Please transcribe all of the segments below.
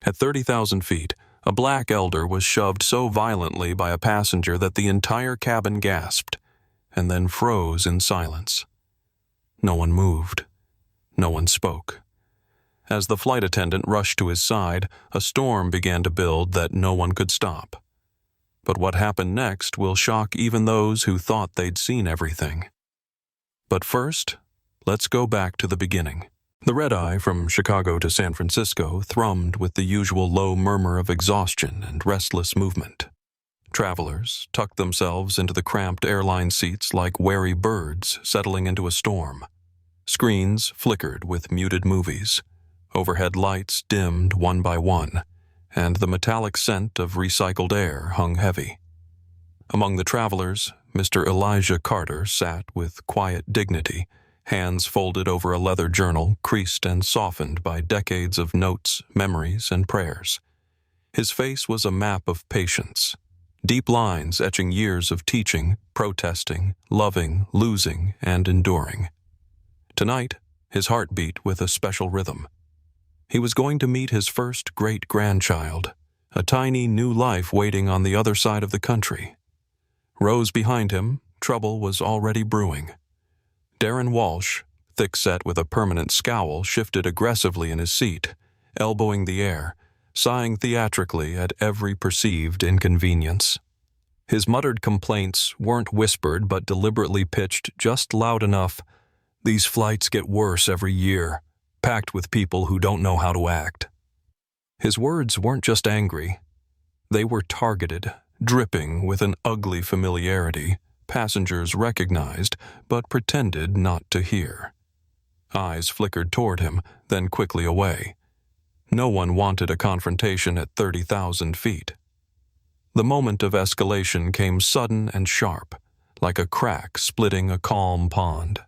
At 30,000 feet, a black elder was shoved so violently by a passenger that the entire cabin gasped, and then froze in silence. No one moved. No one spoke. As the flight attendant rushed to his side, a storm began to build that no one could stop. But what happened next will shock even those who thought they'd seen everything. But first, let's go back to the beginning. The red-eye from Chicago to San Francisco thrummed with the usual low murmur of exhaustion and restless movement. Travelers tucked themselves into the cramped airline seats like wary birds settling into a storm. Screens flickered with muted movies. Overhead lights dimmed one by one, and the metallic scent of recycled air hung heavy. Among the travelers, Mr. Elijah Carter sat with quiet dignity, hands folded over a leather journal creased and softened by decades of notes, memories, and prayers. His face was a map of patience, deep lines etching years of teaching, protesting, loving, losing, and enduring. Tonight, his heart beat with a special rhythm. He was going to meet his first great-grandchild, a tiny new life waiting on the other side of the country. Rows behind him, trouble was already brewing. Darren Walsh, thick-set with a permanent scowl, shifted aggressively in his seat, elbowing the air, sighing theatrically at every perceived inconvenience. His muttered complaints weren't whispered but deliberately pitched just loud enough. These flights get worse every year, packed with people who don't know how to act. His words weren't just angry. They were targeted, dripping with an ugly familiarity passengers recognized but pretended not to hear. Eyes flickered toward him, then quickly away. No one wanted a confrontation at 30,000 feet. The moment of escalation came sudden and sharp, like a crack splitting a calm pond.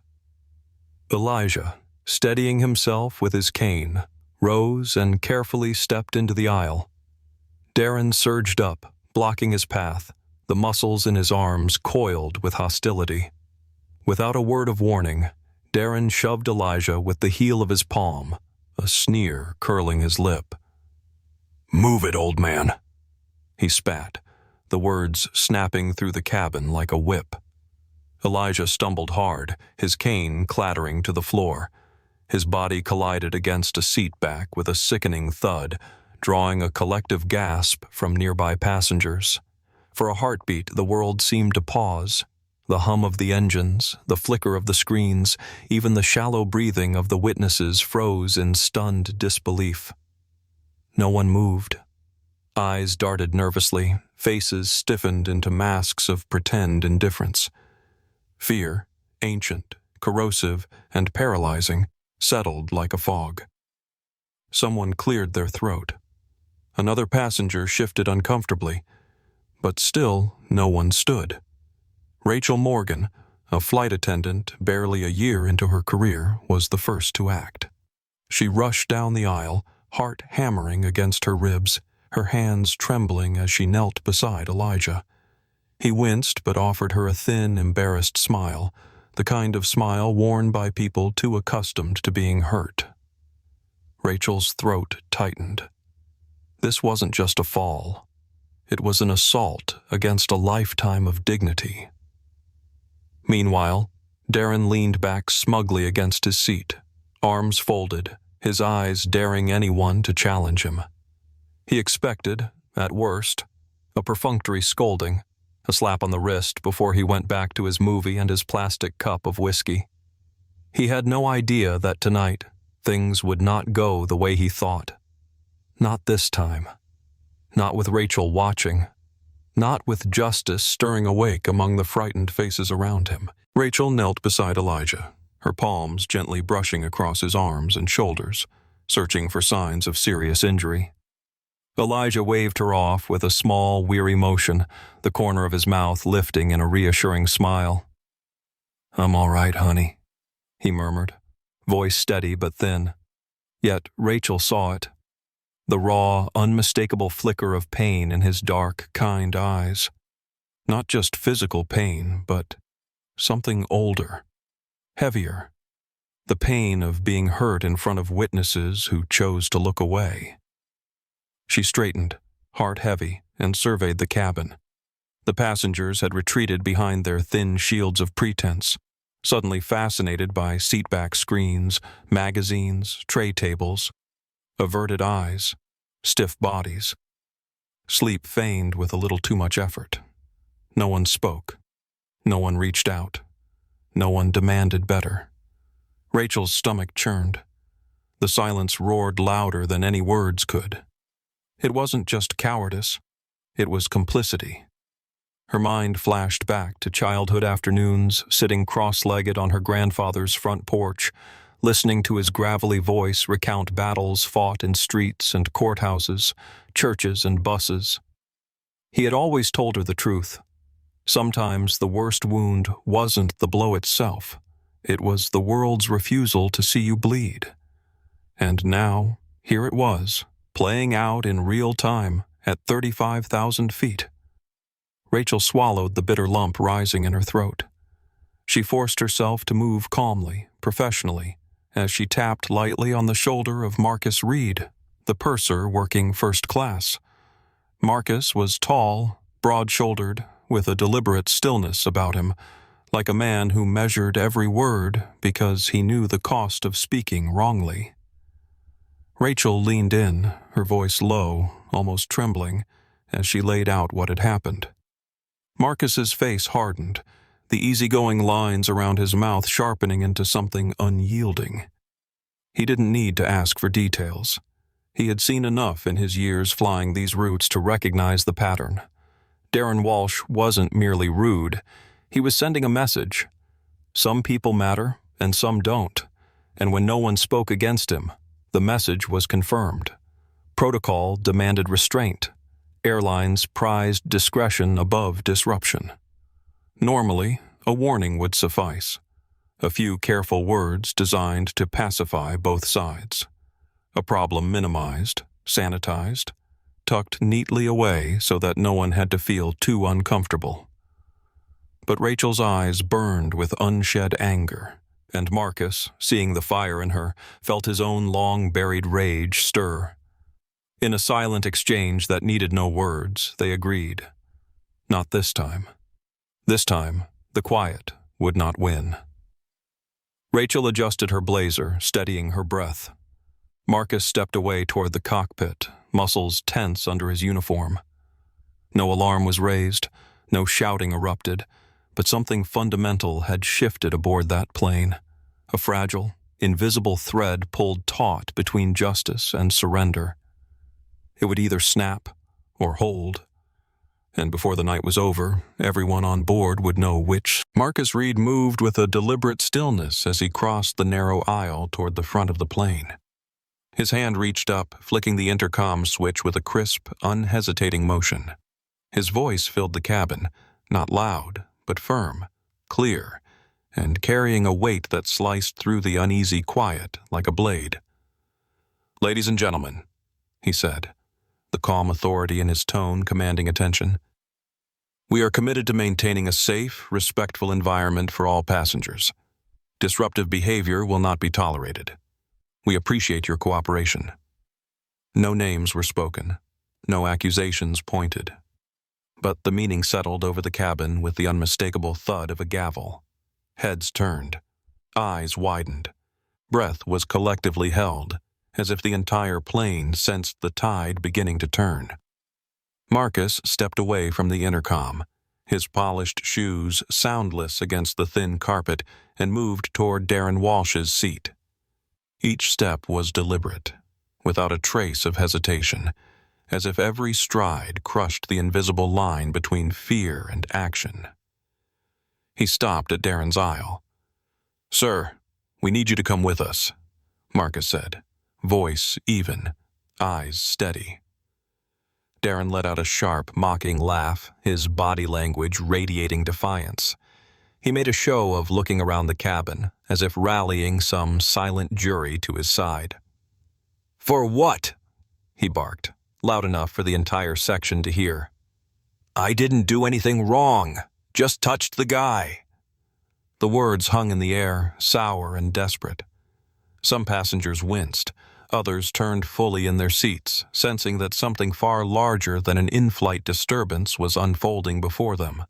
Elijah, steadying himself with his cane, rose and carefully stepped into the aisle. Darren surged up, blocking his path, the muscles in his arms coiled with hostility. Without a word of warning, Darren shoved Elijah with the heel of his palm, a sneer curling his lip. "Move it, old man," he spat, the words snapping through the cabin like a whip. Elijah stumbled hard, his cane clattering to the floor. His body collided against a seat back with a sickening thud, drawing a collective gasp from nearby passengers. For a heartbeat, the world seemed to pause. The hum of the engines, the flicker of the screens, even the shallow breathing of the witnesses froze in stunned disbelief. No one moved. Eyes darted nervously, faces stiffened into masks of pretend indifference. Fear, ancient, corrosive, and paralyzing, settled like a fog. Someone cleared their throat. Another passenger shifted uncomfortably, but still no one stood. Rachel Morgan, a flight attendant barely a year into her career, was the first to act. She rushed down the aisle, heart hammering against her ribs, her hands trembling as she knelt beside Elijah. He winced but offered her a thin, embarrassed smile, the kind of smile worn by people too accustomed to being hurt. Rachel's throat tightened. This wasn't just a fall. It was an assault against a lifetime of dignity. Meanwhile, Darren leaned back smugly against his seat, arms folded, his eyes daring anyone to challenge him. He expected, at worst, a perfunctory scolding, a slap on the wrist before he went back to his movie and his plastic cup of whiskey. He had no idea that tonight things would not go the way he thought. Not this time. Not with Rachel watching. Not with justice stirring awake among the frightened faces around him. Rachel knelt beside Elijah, her palms gently brushing across his arms and shoulders, searching for signs of serious injury. Elijah waved her off with a small, weary motion, the corner of his mouth lifting in a reassuring smile. "I'm all right, honey," he murmured, voice steady but thin. Yet Rachel saw it. The raw, unmistakable flicker of pain in his dark, kind eyes. Not just physical pain, but something older, heavier. The pain of being hurt in front of witnesses who chose to look away. She straightened, heart heavy, and surveyed the cabin. The passengers had retreated behind their thin shields of pretense, suddenly fascinated by seatback screens, magazines, tray tables, averted eyes, stiff bodies. Sleep feigned with a little too much effort. No one spoke. No one reached out. No one demanded better. Rachel's stomach churned. The silence roared louder than any words could. It wasn't just cowardice. It was complicity. Her mind flashed back to childhood afternoons, sitting cross-legged on her grandfather's front porch, listening to his gravelly voice recount battles fought in streets and courthouses, churches and buses. He had always told her the truth. Sometimes the worst wound wasn't the blow itself. It was the world's refusal to see you bleed. And now, here it was, playing out in real time at 35,000 feet. Rachel swallowed the bitter lump rising in her throat. She forced herself to move calmly, professionally, as she tapped lightly on the shoulder of Marcus Reed, the purser working first class. Marcus was tall, broad-shouldered, with a deliberate stillness about him, like a man who measured every word because he knew the cost of speaking wrongly. Rachel leaned in, her voice low, almost trembling, as she laid out what had happened. Marcus's face hardened, the easygoing lines around his mouth sharpening into something unyielding. He didn't need to ask for details. He had seen enough in his years flying these routes to recognize the pattern. Darren Walsh wasn't merely rude. He was sending a message. Some people matter, and some don't. And when no one spoke against him, the message was confirmed. Protocol demanded restraint. Airlines prized discretion above disruption. Normally, a warning would suffice. A few careful words designed to pacify both sides. A problem minimized, sanitized, tucked neatly away so that no one had to feel too uncomfortable. But Rachel's eyes burned with unshed anger, and Marcus, seeing the fire in her, felt his own long-buried rage stir. In a silent exchange that needed no words, they agreed. Not this time. This time, the quiet would not win. Rachel adjusted her blazer, steadying her breath. Marcus stepped away toward the cockpit, muscles tense under his uniform. No alarm was raised, no shouting erupted, but something fundamental had shifted aboard that plane. A fragile, invisible thread pulled taut between justice and surrender. It would either snap or hold. And before the night was over, everyone on board would know which. Marcus Reed moved with a deliberate stillness as he crossed the narrow aisle toward the front of the plane. His hand reached up, flicking the intercom switch with a crisp, unhesitating motion. His voice filled the cabin, not loud, but firm, clear, and carrying a weight that sliced through the uneasy quiet like a blade. "Ladies and gentlemen," he said, the calm authority in his tone commanding attention. "We are committed to maintaining a safe, respectful environment for all passengers. Disruptive behavior will not be tolerated. We appreciate your cooperation." No names were spoken, no accusations pointed. But the meaning settled over the cabin with the unmistakable thud of a gavel. Heads turned, eyes widened. Breath was collectively held, as if the entire plane sensed the tide beginning to turn. Marcus stepped away from the intercom, his polished shoes soundless against the thin carpet, and moved toward Darren Walsh's seat. Each step was deliberate, without a trace of hesitation, as if every stride crushed the invisible line between fear and action. He stopped at Darren's aisle. "Sir, we need you to come with us," Marcus said, voice even, eyes steady. Darren let out a sharp, mocking laugh, his body language radiating defiance. He made a show of looking around the cabin, as if rallying some silent jury to his side. "For what?" he barked, loud enough for the entire section to hear. "I didn't do anything wrong, just touched the guy." The words hung in the air, sour and desperate. Some passengers winced, Others turned fully in their seats, sensing that something far larger than an in-flight disturbance was unfolding before them.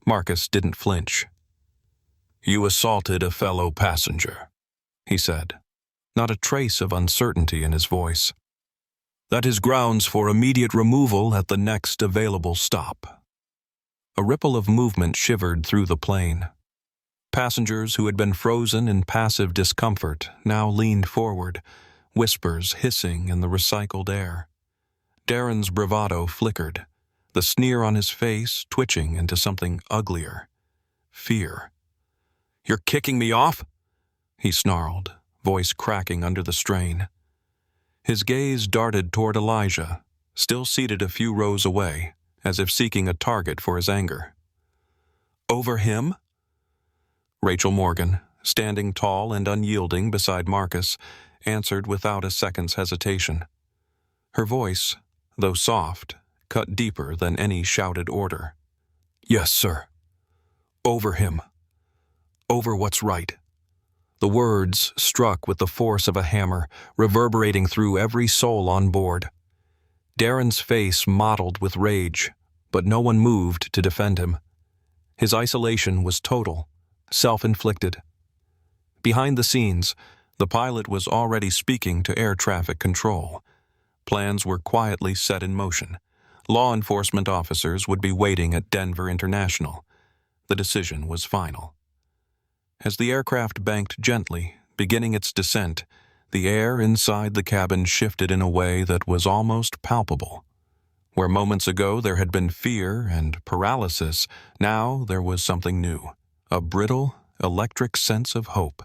Marcus didn't flinch. "You assaulted a fellow passenger," he said, not a trace of uncertainty in his voice. "That is grounds for immediate removal at the next available stop." A ripple of movement shivered through the plane. Passengers who had been frozen in passive discomfort now leaned forward, whispers hissing in the recycled air. Darren's bravado flickered, the sneer on his face twitching into something uglier. Fear. "You're kicking me off?" he snarled, voice cracking under the strain. His gaze darted toward Elijah, still seated a few rows away, as if seeking a target for his anger. "Over him?" Rachel Morgan, standing tall and unyielding beside Marcus, answered without a second's hesitation. Her voice, though soft, cut deeper than any shouted order. "Yes, sir. Over him. Over what's right." The words struck with the force of a hammer, reverberating through every soul on board. Darren's face mottled with rage, but no one moved to defend him. His isolation was total, self-inflicted. Behind the scenes, the pilot was already speaking to air traffic control. Plans were quietly set in motion. Law enforcement officers would be waiting at Denver International. The decision was final. As the aircraft banked gently, beginning its descent, the air inside the cabin shifted in a way that was almost palpable. Where moments ago there had been fear and paralysis, now there was something new, a brittle, electric sense of hope.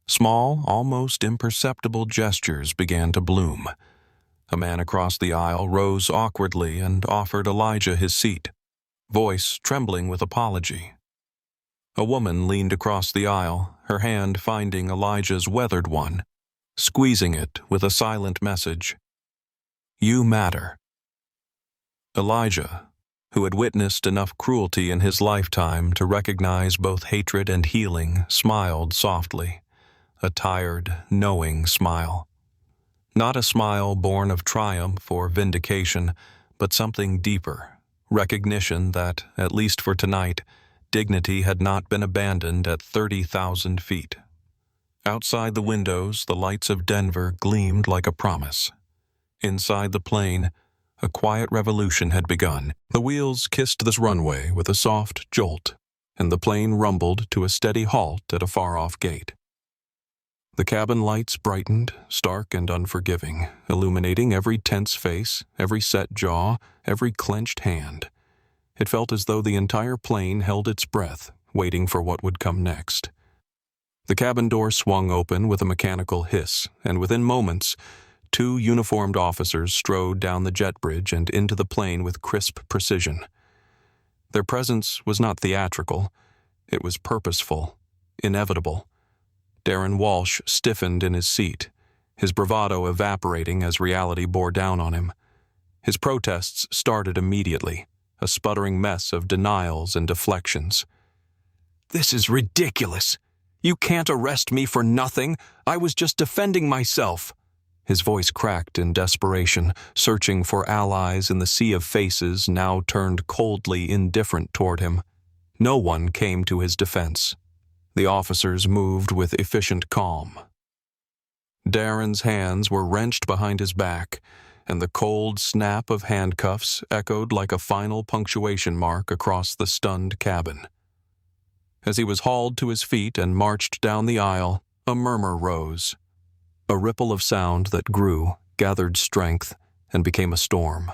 Small, almost imperceptible gestures began to bloom. A man across the aisle rose awkwardly and offered Elijah his seat, voice trembling with apology. A woman leaned across the aisle, her hand finding Elijah's weathered one, squeezing it with a silent message. "You matter." Elijah, who had witnessed enough cruelty in his lifetime to recognize both hatred and healing, smiled softly, a tired, knowing smile. Not a smile born of triumph or vindication, but something deeper, recognition that, at least for tonight, dignity had not been abandoned at 30,000 feet. Outside the windows, the lights of Denver gleamed like a promise. Inside the plane, a quiet revolution had begun. The wheels kissed the runway with a soft jolt, and the plane rumbled to a steady halt at a far-off gate. The cabin lights brightened, stark and unforgiving, illuminating every tense face, every set jaw, every clenched hand. It felt as though the entire plane held its breath, waiting for what would come next. The cabin door swung open with a mechanical hiss, and within moments, 2 uniformed officers strode down the jet bridge and into the plane with crisp precision. Their presence was not theatrical. It was purposeful, inevitable. Darren Walsh stiffened in his seat, his bravado evaporating as reality bore down on him. His protests started immediately, a sputtering mess of denials and deflections. "This is ridiculous. You can't arrest me for nothing. I was just defending myself." His voice cracked in desperation, searching for allies in the sea of faces now turned coldly indifferent toward him. No one came to his defense. The officers moved with efficient calm. Darren's hands were wrenched behind his back, and the cold snap of handcuffs echoed like a final punctuation mark across the stunned cabin. As he was hauled to his feet and marched down the aisle, a murmur rose. A ripple of sound that grew, gathered strength, and became a storm.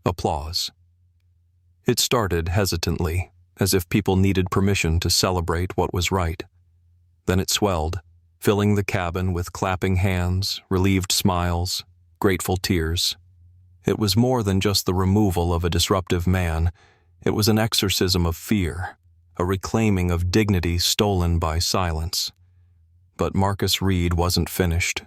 Applause. It started hesitantly, as if people needed permission to celebrate what was right. Then it swelled, filling the cabin with clapping hands, relieved smiles, grateful tears. It was more than just the removal of a disruptive man. It was an exorcism of fear, a reclaiming of dignity stolen by silence. But Marcus Reed wasn't finished.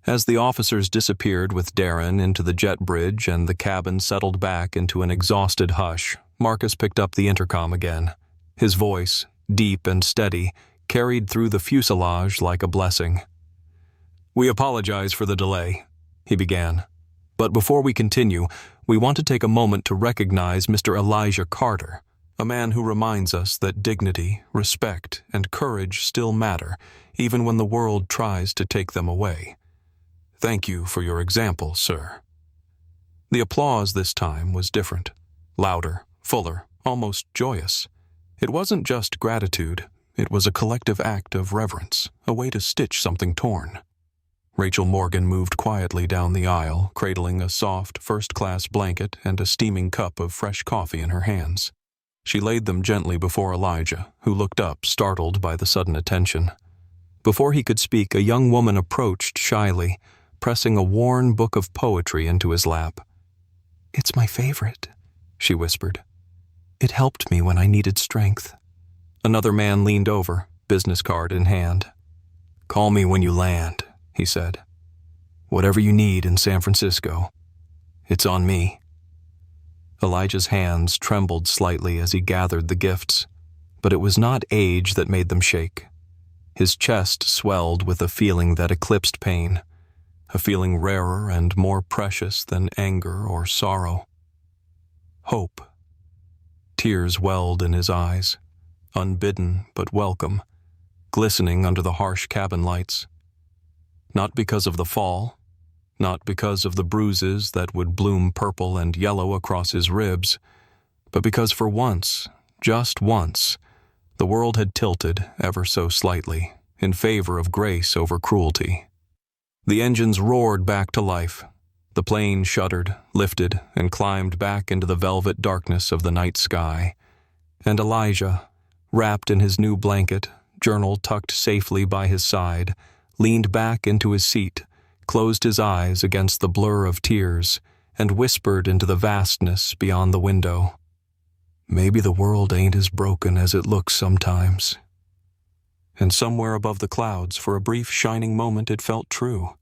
As the officers disappeared with Darren into the jet bridge and the cabin settled back into an exhausted hush, Marcus picked up the intercom again. His voice, deep and steady, carried through the fuselage like a blessing. "We apologize for the delay," he began. "But before we continue, we want to take a moment to recognize Mr. Elijah Carter, a man who reminds us that dignity, respect, and courage still matter, even when the world tries to take them away. Thank you for your example, sir." The applause this time was different, louder, fuller, almost joyous. It wasn't just gratitude, it was a collective act of reverence, a way to stitch something torn. Rachel Morgan moved quietly down the aisle, cradling a soft, first-class blanket and a steaming cup of fresh coffee in her hands. She laid them gently before Elijah, who looked up, startled by the sudden attention. Before he could speak, a young woman approached shyly, pressing a worn book of poetry into his lap. "It's my favorite," she whispered. "It helped me when I needed strength." Another man leaned over, business card in hand. "Call me when you land," he said. "Whatever you need in San Francisco, it's on me." Elijah's hands trembled slightly as he gathered the gifts, but it was not age that made them shake. His chest swelled with a feeling that eclipsed pain, a feeling rarer and more precious than anger or sorrow. Hope. Tears welled in his eyes, unbidden but welcome, glistening under the harsh cabin lights. Not because of the fall, not because of the bruises that would bloom purple and yellow across his ribs, but because for once, just once, the world had tilted ever so slightly in favor of grace over cruelty. The engines roared back to life. The plane shuddered, lifted, and climbed back into the velvet darkness of the night sky. And Elijah, wrapped in his new blanket, journal tucked safely by his side, leaned back into his seat, closed his eyes against the blur of tears, and whispered into the vastness beyond the window. "Maybe the world ain't as broken as it looks sometimes." And somewhere above the clouds, for a brief shining moment, it felt true.